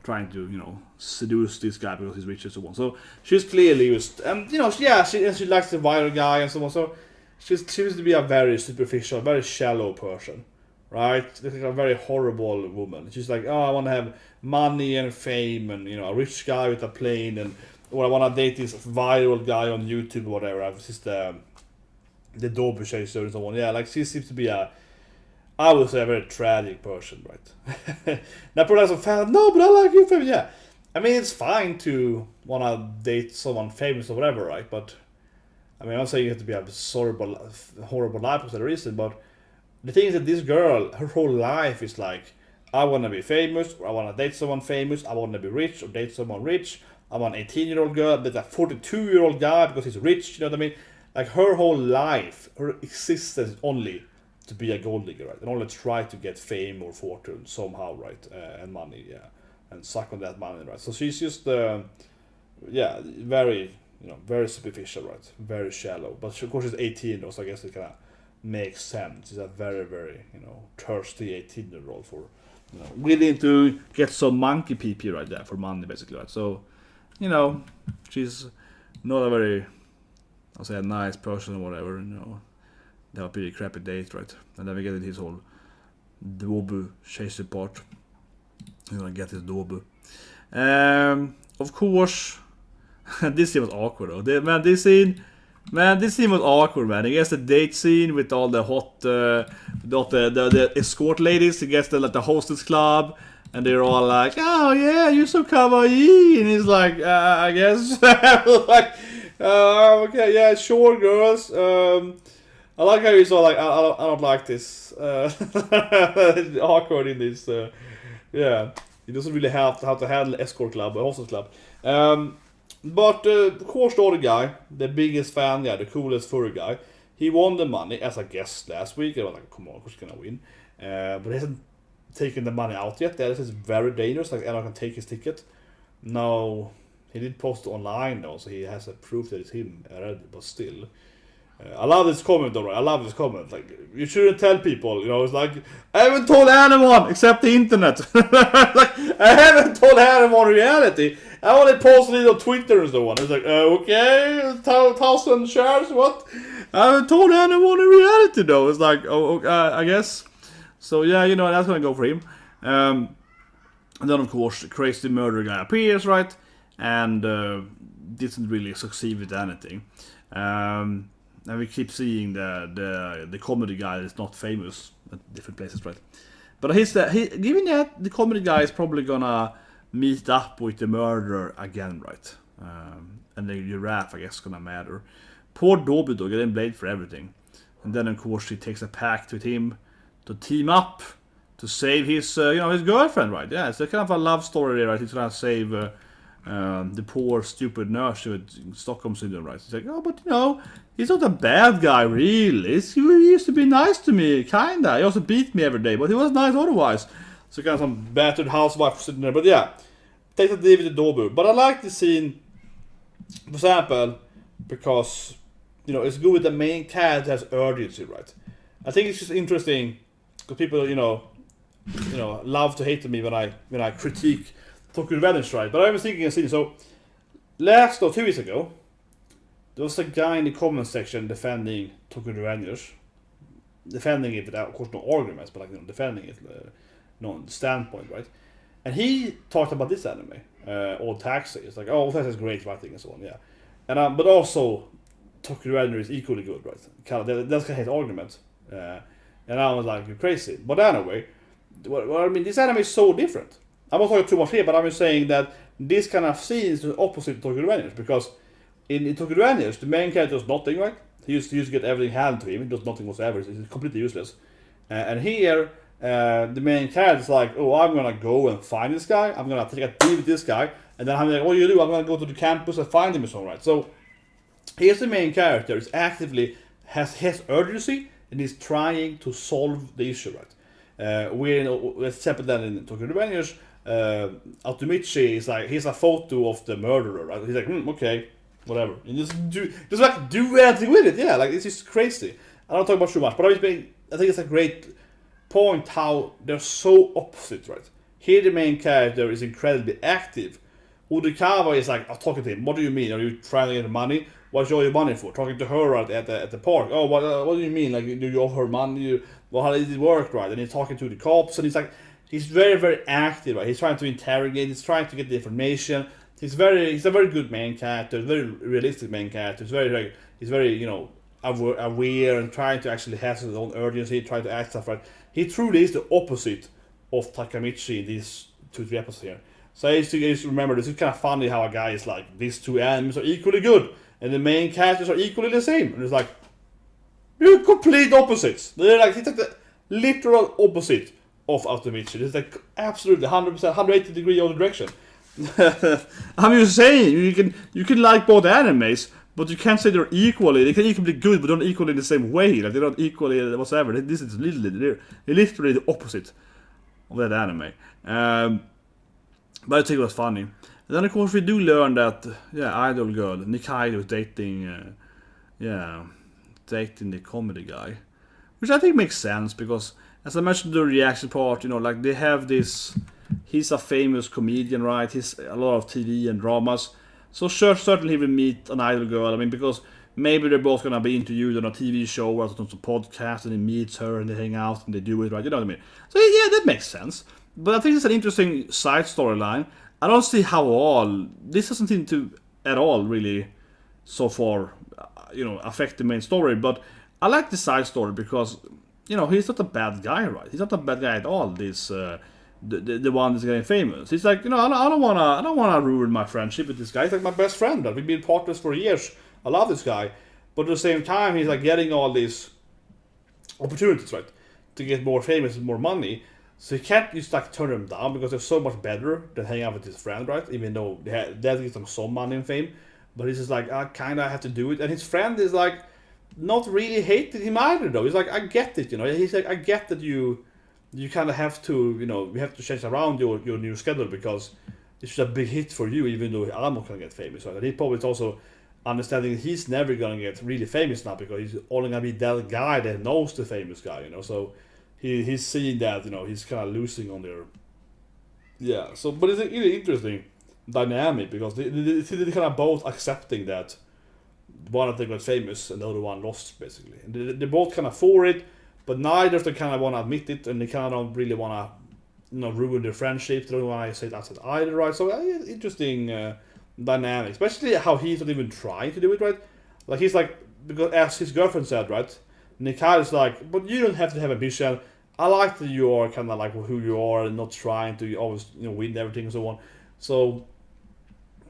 trying to seduce this guy because he's rich and so on. So she's clearly used, and she likes the viral guy and so on. So she seems to be a very superficial, very shallow person, right? Like a very horrible woman. She's like, oh, I want to have money and fame and a rich guy with a plane, or I want to date this viral guy on YouTube or whatever. This is the dodo chaser and so on. Yeah, like she seems to be I would say a very tragic person, right? Now, probably some fans, no, but I like you, famous. Yeah, I mean, it's fine to want to date someone famous or whatever, right? But, I mean, I'm not saying you have to be a horrible life for that reason, but the thing is that this girl, her whole life is like, I want to be famous, or I want to date someone famous, I want to be rich, or date someone rich, I want an 18-year-old girl, but a 42-year-old guy because he's rich, you know what I mean? Like, her whole life, her existence is only to be a gold digger, right? And only try to get fame or fortune somehow, right? And money, yeah. And suck on that money, right? So she's just, very, very superficial, right? Very shallow. But of course she's 18, so I guess it kind of makes sense. She's a very, very, thirsty 18-year-old for, willing to get some monkey pee right there for money, basically, right? So, she's not a very, I'll say a nice person or whatever, That would be a crappy date, right? And then we get his whole dodo chaser part. You're gonna get his dodo. Of course, this scene was awkward though. This scene was awkward, man. I guess the date scene with all the hot, the escort ladies. He gets the hostess club, and they're all like, "Oh yeah, you're so kawaii," and he's like, "I guess." Like, okay, yeah, sure, girls. I like how he's all like, I don't like this. Awkward in this. Yeah, he doesn't really have how to handle escort club or hostess club. But of course, the other guy, the biggest fan guy, the coolest furry guy, he won the money as a guest last week. I was like, come on, of course he's gonna win. But he hasn't taken the money out yet. That is very dangerous. Like, anyone can take his ticket. No, he did post it online though, so he has a proof that it's him already. But still. I love this comment though, right? I love this comment. Like, you shouldn't tell people, it's like, I haven't told anyone except the internet. Like, I haven't told anyone reality. I only posted it on Twitter and so on. It's like, okay, 1,000 shares, what? I haven't told anyone in reality though. It's like, I guess. So yeah, that's gonna go for him. And then of course, the crazy murder guy appears, right? And didn't really succeed with anything. And we keep seeing the comedy guy is not famous at different places, right? But given that the comedy guy is probably gonna meet up with the murderer again, right? And the giraffe, I guess, is gonna matter. Poor dodo getting blamed for everything. And then, of course, she takes a pact with him to team up save his his girlfriend, right? Yeah, it's a kind of a love story there, right? He's trying to save the poor stupid nurse with Stockholm syndrome, right? He's like, oh, but he's not a bad guy, really. He used to be nice to me, kinda. He also beat me every day, but he was nice otherwise. So kind of some battered housewife sitting there, but yeah, take the David Dodo. But I like the scene, for example, because it's good with the main character has urgency, right? I think it's just interesting because people, love to hate me when I critique Tokyo Revengers, right? But I was thinking a scene. So 2 weeks ago, there was a guy in the comment section defending Tokyo Revengers, defending it without, of course, no arguments, but defending it, the standpoint, right? And he talked about this anime, ODDTAXI. It's like, oh, ODDTAXI is great writing and so on, yeah. And but also Tokyo Revengers is equally good, right? That's kind of his argument. And I was like, you're crazy. But anyway, I mean, this anime is so different. I'm not talking too much here, but I'm saying that this kind of scene is the opposite of Tokyo Revengers, because in Tokyo Revengers, the main character does nothing, right? He used to get everything handed to him. He does nothing whatsoever. He's completely useless. And here, the main character is like, oh, I'm gonna go and find this guy. I'm gonna take a deal with this guy. And then I'm like, what do you do? I'm gonna go to the campus and find him and so on, right? So here's the main character. Is actively has urgency and is trying to solve the issue, right? Let's separate that in Tokyo Revengers. Automichi is like, he's a photo of the murderer, right? He's like, okay, whatever. And just do anything with it, yeah. Like, it's just crazy. I don't talk about too much, but I think it's a great point how they're so opposite, right? Here the main character is incredibly active. Udikawa is like, I'm talking to him. What do you mean? Are you trying to get money? What's all your money for? Talking to her at the park. Oh, what do you mean? Like, do you owe her money? Well, how does it work, right? And he's talking to the cops, and he's very, very active, right? He's trying to interrogate. He's trying to get the information. He's a very good main character. Very realistic main character. He's very aware and trying to actually have his own urgency, trying to act stuff right. He truly is the opposite of Takamichi in these 2-3 episodes here. So I used to remember, this is kind of funny how a guy is like, these two animes are equally good, and the main characters are equally the same. And it's like, you're complete opposites. He's like the literal opposite of Automichi. It's like absolutely 100%, 180 degree other direction. I'm just saying, you can like both animes, but you can't say they're equally. They can equally be good, but not equally in the same way. Like, they're not equally whatsoever. This is literally the opposite of that anime. But I think it was funny. And then of course we do learn that idol girl Nikaido is dating the comedy guy, which I think makes sense because, as I mentioned in the reaction part, like they have this. He's a famous comedian, right? He's a lot of TV and dramas. So sure, certainly he will meet an idol girl. I mean, because maybe they're both gonna be interviewed on a TV show or on some podcast, and he meets her and they hang out and they do it, right? You know what I mean? So yeah, that makes sense. But I think it's an interesting side storyline. I don't see how this doesn't seem to at all really so far, affect the main story. But I like the side story because he's not a bad guy, right? He's not a bad guy at all. This. The one that's getting famous. He's like, I don't wanna ruin my friendship with this guy. He's like my best friend. We've been partners for years. I love this guy, but at the same time, he's like getting all these opportunities, right, to get more famous and more money. So he can't just like turn them down because they're so much better than hanging out with his friend, right? Even though that gives them some money and fame, but he's just like, I kind of have to do it. And his friend is like, not really hating him either, though. He's like, I get it, He's like, I get that you kind of have to, we have to change around your new schedule because it's just a big hit for you, even though I'm not going to get famous. Right? And he probably is also understanding he's never going to get really famous now because he's only going to be that guy that knows the famous guy, So he's seeing that, he's kind of losing on there. Yeah, so, but it's a really interesting dynamic because they're kind of both accepting that one of them got famous and the other one lost, basically. And they're both kind of for it. But neither of them kind of want to admit it, and they kind of don't really want to, ruin their friendship. They don't want to say that's it either, right? So interesting dynamic, especially how he's not even trying to do it, right? Like he's like, because as his girlfriend said, right? Nikaido's like, but you don't have to have ambition. I like that you are kind of like who you are and not trying to always win everything and so on. So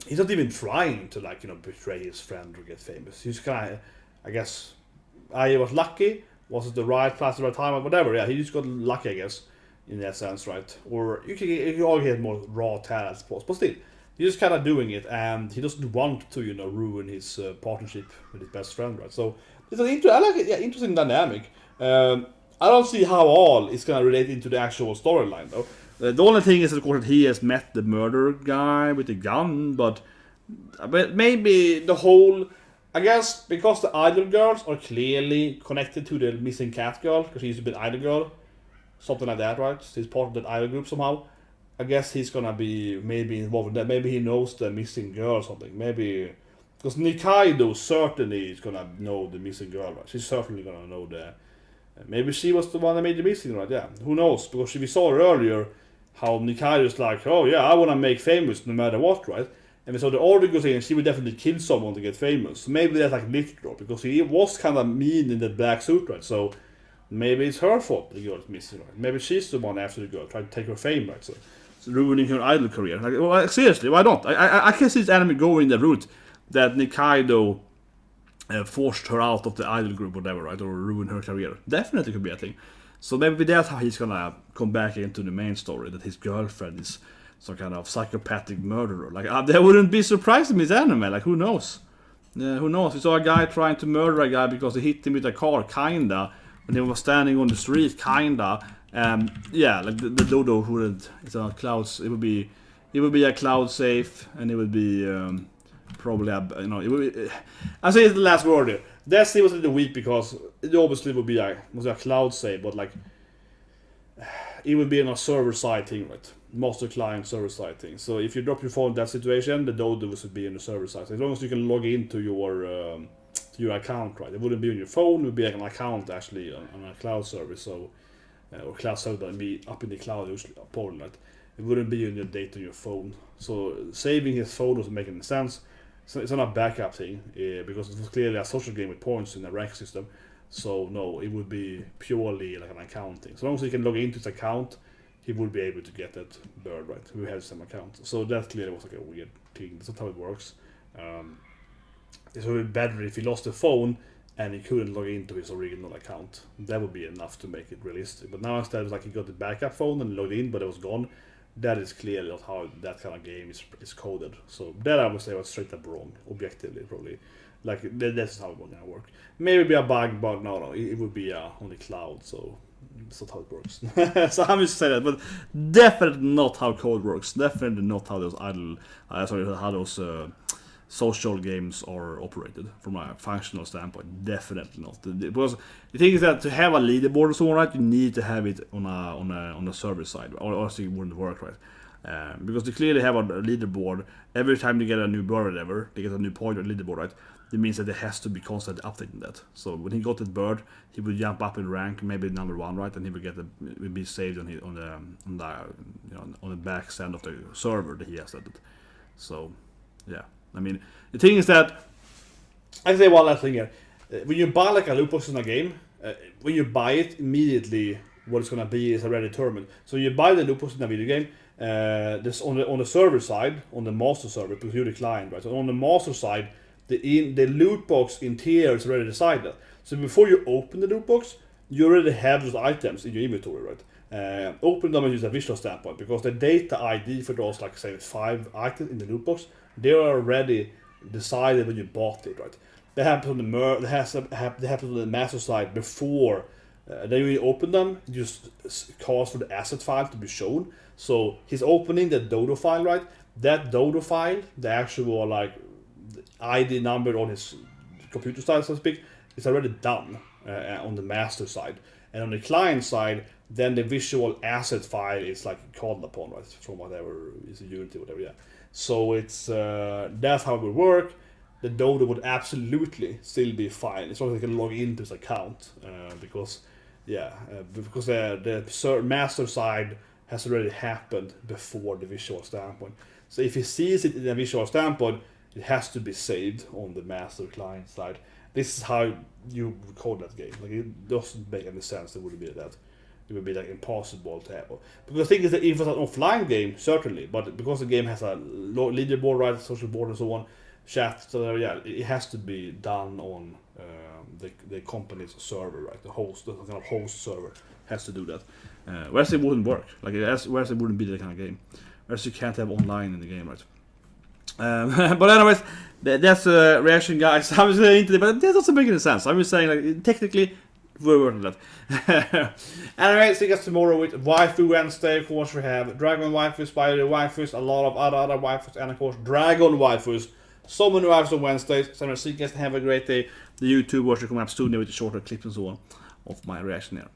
he's not even trying to betray his friend or get famous. He's kind of, I guess, I was lucky. Was it the right place at the right time or whatever? Yeah, he just got lucky, I guess, in that sense, right? Or you can all get more raw talent, I suppose, but still, he's just kind of doing it, and he doesn't want to, ruin his partnership with his best friend, right? So it's I like it, yeah, interesting dynamic. I don't see how all is gonna relate into the actual storyline though. The only thing is, of course, that he has met the murder guy with the gun, but maybe the whole, I guess, because the idol girls are clearly connected to the missing cat girl, because she used to be an idol girl, something like that, right? He's part of that idol group somehow. I guess he's gonna be maybe involved in that. Maybe he knows the missing girl or something. Maybe because Nikaido certainly is gonna know the missing girl, right? She's certainly gonna know the. Maybe she was the one that made the missing, right? Yeah, who knows? Because we saw earlier how Nikaido's like, oh yeah, I wanna make famous no matter what, right? And we saw the order goes in, she would definitely kill someone to get famous. So maybe that's like literal, because he was kind of mean in that black suit, right? So maybe it's her fault the girl's missing, right? Maybe she's the one after the girl, trying to take her fame, right? So ruining her idol career. Like, well, seriously, why not? I can see this anime going the route that Nikaido forced her out of the idol group, or whatever, right? Or ruin her career. Definitely could be a thing. So maybe that's how he's gonna come back into the main story, that his girlfriend is some kind of psychopathic murderer. Like, that wouldn't be surprising in this anime. Like, who knows? Who knows? We saw a guy trying to murder a guy because he hit him with a car, kinda, when he was standing on the street, kinda. Yeah, like the dodo wouldn't. It's on clouds. It would be a cloud safe, and it would be probably a, it would be. I say it's the last word here. That was in the week because it obviously would be a cloud safe, but like it would be on a server side thing, right? Master client server side thing. So if you drop your phone in that situation, the dodo would be on the server side. So as long as you can log into your account, right? It wouldn't be on your phone. It would be like an account actually on a cloud service. So. Or cloud server and be up in the cloud usually, probably, right? It wouldn't be on your data on your phone. So saving his phone doesn't make any sense. So it's not a backup thing, because it was clearly a social game with points in the rank system. So no, it would be purely like an account thing. So long as he can log into his account, he would be able to get that bird, right? Who has some account. So that clearly was like a weird thing. That's not how it works. It would be better if he lost the phone and he couldn't log into his original account. That would be enough to make it realistic. But now instead it's like he got the backup phone and logged in, but it was gone. That is clearly not how that kind of game is coded. So that I would say was straight up wrong, objectively, probably. Like, that's how it would work. Maybe be a bug, but no, it would be on the cloud, so that's not how it works. So I'm just saying that, but definitely not how code works. Definitely not how those how those social games are operated from a functional standpoint. Definitely not. Because the thing is that to have a leaderboard and so on, right, you need to have it on a server side, or else it wouldn't work, right? Because they clearly have a leaderboard. Every time they get a new bird or whatever, they get a new point on the leaderboard, right? It means that there has to be constantly updating that. So when he got that bird, he would jump up in rank, maybe number 1, right? And he would be saved on the back end of the server that he has set it. So yeah. I mean, the thing is that, I say one last thing here. When you buy like a loot box in a game, when you buy it, immediately what it's gonna be is already determined. So you buy the loot box in a video game, this on the server side, on the master server, because you're the client, right? So on the master side, the loot box interior is already decided. So before you open the loot box, you already have those items in your inventory, right? Open them and use a visual standpoint, because the data ID for those, like say 5 items in the loot box, they are already decided when you bought it, right? That happens on the happens on the master side before. Then when you open them, you just cause for the asset file to be shown. So he's opening the dodo file, right? That dodo file, the actual like ID number on his computer side, so to speak, is already done on the master side. And on the client side, then the visual asset file is like called upon, right? From whatever is a Unity, whatever, yeah. So it's that's how it would work. The dodo would absolutely still be fine as long as they can log into his account, because the master side has already happened before the visual standpoint. So if he sees it in a visual standpoint, it has to be saved on the master client side. This is how you code that game. Like, it doesn't make any sense. It wouldn't be that. It would be like impossible to have. Because the thing is that if it's an offline game, certainly, but because the game has a leaderboard, right, social board and so on, chat, so yeah, it has to be done on the company's server, right? The kind of host server has to do that. Whereas it wouldn't work. Like whereas it wouldn't be that kind of game. Whereas you can't have online in the game, right? But anyways, that's a reaction, guys. I was into it, but that doesn't make any sense. I'm just saying, like, technically, we're working on that. Anyway, see you guys tomorrow with Waifu Wednesday. Of course, we have Dragon Waifus, Spider Waifus, a lot of other waifus, and of course, Dragon Waifus. So many waifus on Wednesdays. So I'm gonna see you guys have a great day. The YouTube watcher coming up soon with the shorter clips and so on of my reaction there.